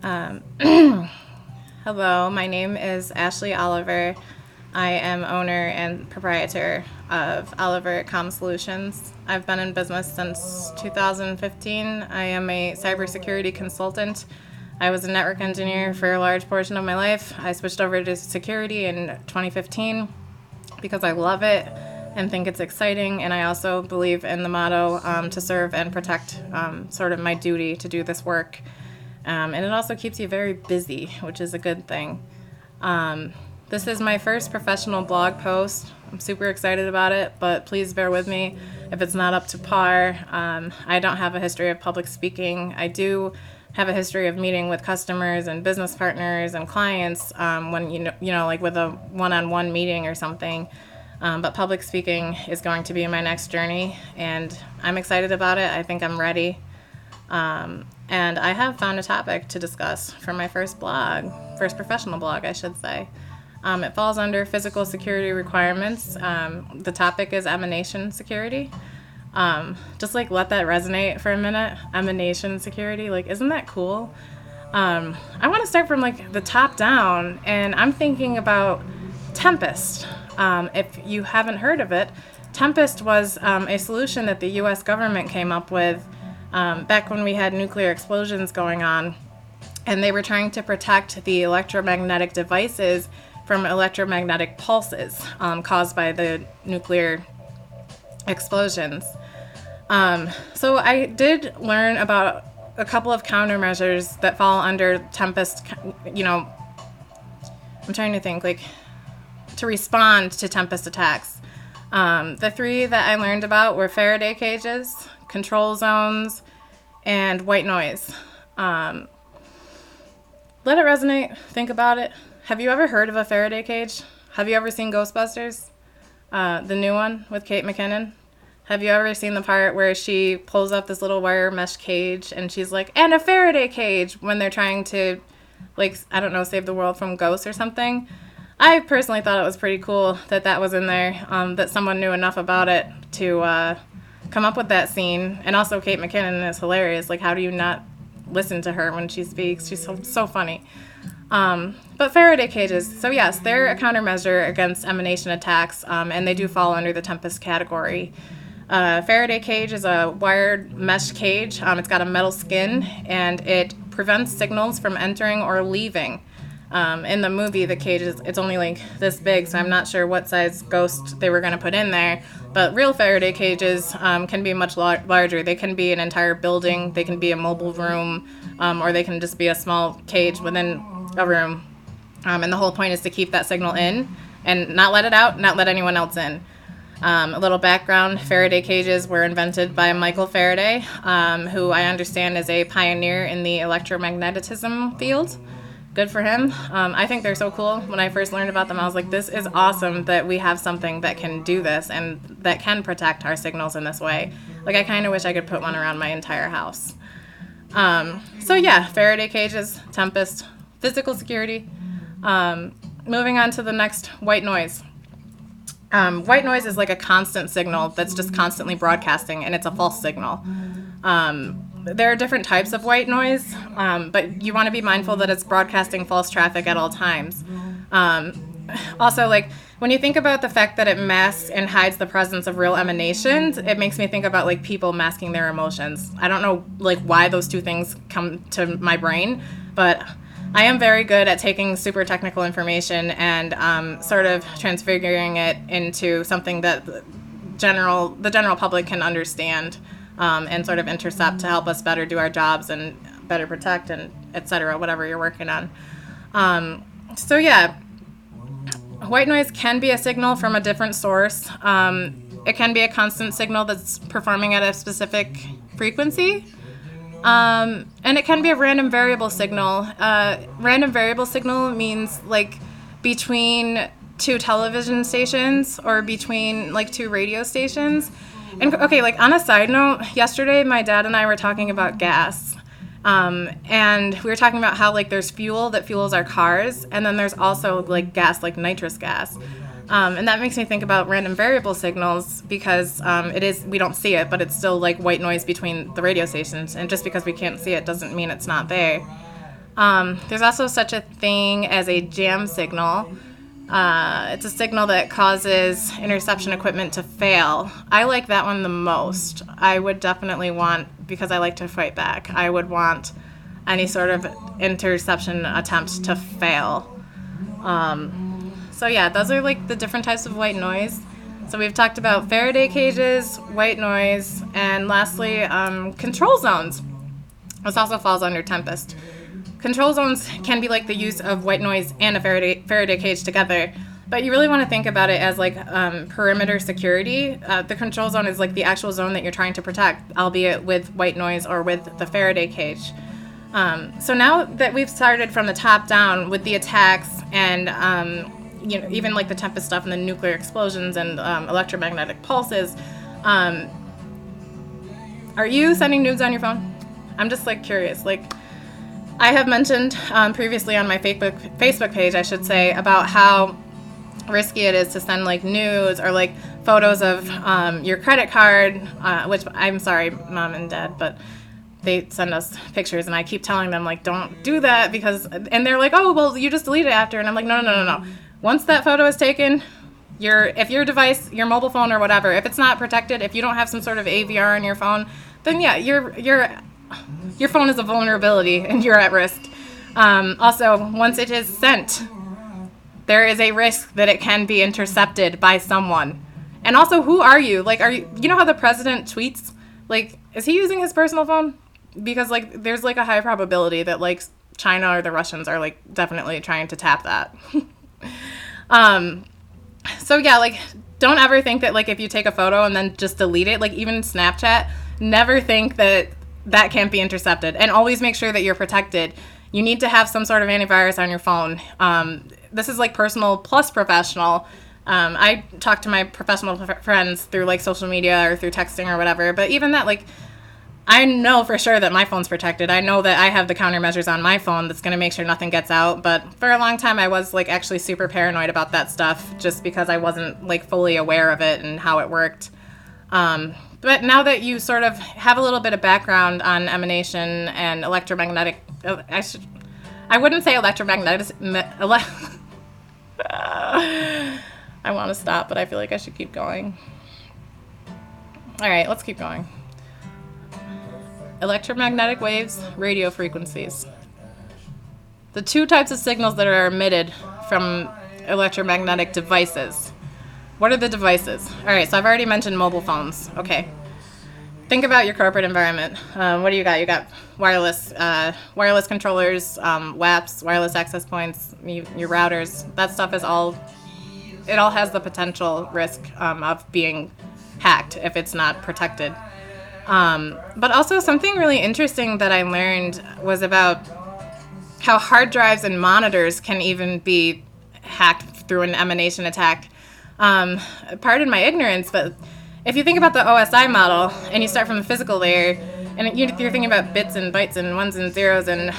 Um, Hello, my name is Ashley Oliver. I am owner and proprietor of Oliver Comm Solutions. I've been in business since 2015. I am a cybersecurity consultant. I was a network engineer for a large portion of my life. I switched over to security in 2015 because I love it and think it's exciting. And I also believe in the motto to serve and protect, sort of my duty to do this work. And it also keeps you very busy, which is a good thing. This is my first professional blog post. I'm super excited about it, but please bear with me if it's not up to par. I don't have a history of public speaking. I do have a history of meeting with customers and business partners and clients when, like with a one-on-one meeting or something. But public speaking is going to be my next journey, and I'm excited about it. I think I'm ready. And I have found a topic to discuss for my first professional blog, I should say. It falls under physical security requirements. The topic is emanation security. Just let that resonate for a minute. Emanation security, isn't that cool? I want to start from the top down, and I'm thinking about Tempest. If you haven't heard of it, Tempest was a solution that the U.S. government came up with back when we had nuclear explosions going on, and they were trying to protect the electromagnetic devices from electromagnetic pulses caused by the nuclear explosions. So I did learn about a couple of countermeasures that fall under Tempest, I'm trying to think, to respond to Tempest attacks. The three that I learned about were Faraday cages, control zones, and white noise. Let it resonate. Think about it. Have you ever heard of a Faraday cage? Have you ever seen Ghostbusters? The new one with Kate McKinnon? Have you ever seen the part where she pulls up this little wire mesh cage and she's like, and a Faraday cage, when they're trying to, save the world from ghosts or something? I personally thought it was pretty cool that was in there, that someone knew enough about it to come up with that scene. And also Kate McKinnon is hilarious. How do you not listen to her when she speaks? She's so funny. But Faraday cages, so yes, they're a countermeasure against emanation attacks, and they do fall under the Tempest category. Faraday cage is a wired mesh cage. It's got a metal skin, and it prevents signals from entering or leaving. In the movie, the cage it's only this big, so I'm not sure what size ghost they were going to put in there. But real Faraday cages can be much larger. They can be an entire building, they can be a mobile room, or they can just be a small cage within a room. And the whole point is to keep that signal in and not let it out, not let anyone else in. A little background, Faraday cages were invented by Michael Faraday, who I understand is a pioneer in the electromagnetism field. Good for him. I think they're so cool. When I first learned about them, I was like, this is awesome that we have something that can do this and that can protect our signals in this way. I kind of wish I could put one around my entire house. Faraday cages, Tempest, physical security. Moving on to the next, white noise. White noise is a constant signal that's just constantly broadcasting, and it's a false signal. There are different types of white noise, but you want to be mindful that it's broadcasting false traffic at all times. Also, when you think about the fact that it masks and hides the presence of real emanations, it makes me think about people masking their emotions. I don't know why those two things come to my brain, but I am very good at taking super technical information and sort of transfiguring it into something that the general public can understand. And sort of intercept to help us better do our jobs and better protect and et cetera, whatever you're working on. White noise can be a signal from a different source. It can be a constant signal that's performing at a specific frequency. And it can be a random variable signal. Random variable signal means between two television stations or between two radio stations. And okay, on a side note, yesterday my dad and I were talking about gas. And we were talking about how there's fuel that fuels our cars, and then there's also gas, nitrous gas. And that makes me think about random variable signals because we don't see it, but it's still white noise between the radio stations. And just because we can't see it doesn't mean it's not there. There's also such a thing as a jam signal. It's a signal that causes interception equipment to fail. I like that one the most. I would definitely want, because I like to fight back, I would want any sort of interception attempt to fail. So yeah, those are like the different types of white noise. So we've talked about Faraday cages, white noise, and lastly, control zones. This also falls under Tempest. Control zones can be like the use of white noise and a Faraday cage together, but you really want to think about it as like perimeter security. The control zone is like the actual zone that you're trying to protect, albeit with white noise or with the Faraday cage. So now that we've started from the top down with the attacks and even like the Tempest stuff and the nuclear explosions and electromagnetic pulses, are you sending nudes on your phone? I'm just like curious. Like, I have mentioned previously on my Facebook page, I should say, about how risky it is to send like nudes or like photos of your credit card, which I'm sorry, Mom and Dad, but they send us pictures and I keep telling them like, don't do that and they're like, oh, well, you just delete it after. And I'm like, no. Once that photo is taken, if your device, your mobile phone or whatever, if it's not protected, if you don't have some sort of AVR on your phone, then yeah, your phone is a vulnerability and you're at risk. Also, once it is sent, there is a risk that it can be intercepted by someone. And also, who are you? Like, you know how the president tweets? Like, is he using his personal phone? Because like, there's like a high probability that like China or the Russians are like definitely trying to tap that. So yeah, like, don't ever think that like if you take a photo and then just delete it, like even Snapchat, never think that can't be intercepted, and always make sure that you're protected. You need to have some sort of antivirus on your phone. This is like personal plus professional. I talk to my professional friends through like social media or through texting or whatever, but even that, like, I know for sure that my phone's protected. I know that I have the countermeasures on my phone that's going to make sure nothing gets out, but for a long time I was like actually super paranoid about that stuff just because I wasn't like fully aware of it and how it worked. But now that you sort of have a little bit of background on emanation and electromagnetic, I wouldn't say electromagnetic. I want to stop, but I feel like I should keep going. All right, let's keep going. Electromagnetic waves, radio frequencies. The two types of signals that are emitted from electromagnetic devices. What are the devices? All right, so I've already mentioned mobile phones. Okay. Think about your corporate environment. What do you got? You got wireless controllers, WAPs, wireless access points, your routers. That stuff is all has the potential risk of being hacked if it's not protected. But also something really interesting that I learned was about how hard drives and monitors can even be hacked through an emanation attack. Pardon my ignorance, but if you think about the OSI model and you start from the physical layer and you're thinking about bits and bytes and ones and zeros and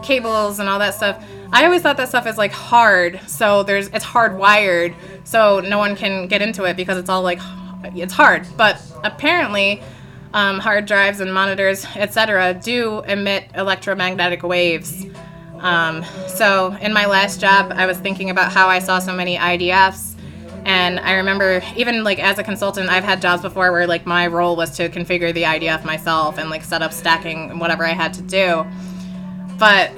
cables and all that stuff, I always thought that stuff is like hard, so it's hardwired, so no one can get into it because it's all like, it's hard. But apparently hard drives and monitors, etc., do emit electromagnetic waves. So in my last job, I was thinking about how I saw so many IDFs. And I remember even like as a consultant, I've had jobs before where like my role was to configure the IDF myself and like set up stacking and whatever I had to do. But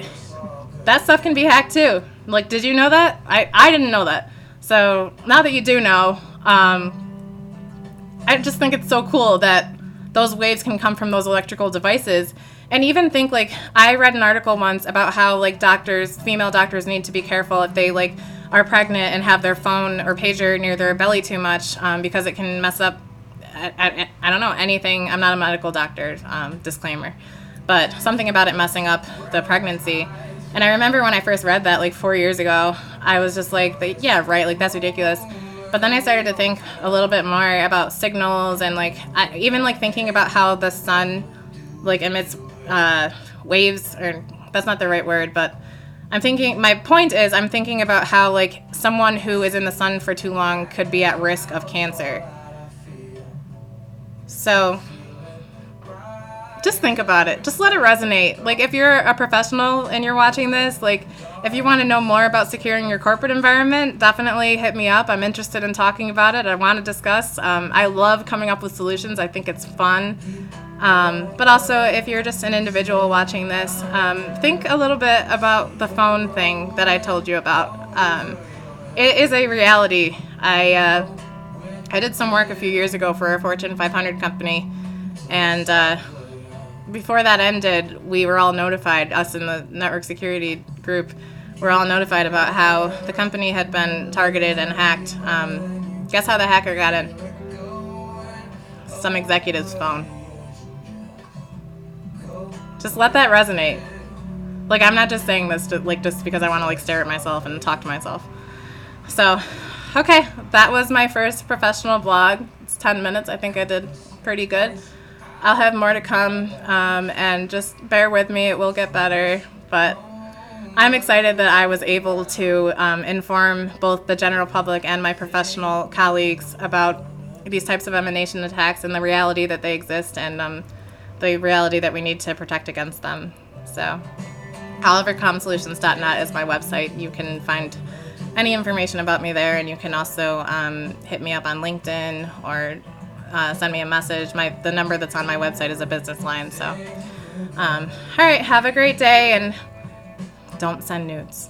that stuff can be hacked too. Like, did you know that? I didn't know that. So now that you do know, I just think it's so cool that those waves can come from those electrical devices. And even think, like, I read an article once about how like female doctors need to be careful if they like are pregnant and have their phone or pager near their belly too much, because it can mess up, I don't know, anything. I'm not a medical doctor, disclaimer, but something about it messing up the pregnancy. And I remember when I first read that like 4 years ago, I was just like, yeah, right, like that's ridiculous. But then I started to think a little bit more about signals and like even like thinking about how the sun like emits waves, or that's not the right word, but my point is I'm thinking about how like someone who is in the sun for too long could be at risk of cancer. So just think about it. Just let it resonate. Like, if you're a professional and you're watching this, like, if you want to know more about securing your corporate environment, definitely hit me up. I'm interested in talking about it. I want to discuss. I love coming up with solutions. I think it's fun. But also, if you're just an individual watching this, think a little bit about the phone thing that I told you about. It is a reality. I did some work a few years ago for a Fortune 500 company, and before that ended, we were all notified, us in the network security group, were all notified about how the company had been targeted and hacked. Guess how the hacker got in? Some executive's phone. Just let that resonate. Like, I'm not just saying this just because I want to stare at myself and talk to myself. So, okay, that was my first professional blog. It's 10 minutes. I think I did pretty good. I'll have more to come, and just bear with me. It will get better, but I'm excited that I was able to inform both the general public and my professional colleagues about these types of emanation attacks and the reality that they exist, and the reality that we need to protect against them. So, OliverComSolutions.net is my website. You can find any information about me there, and you can also hit me up on LinkedIn or send me a message. The number that's on my website is a business line. So, all right, have a great day, and don't send nudes.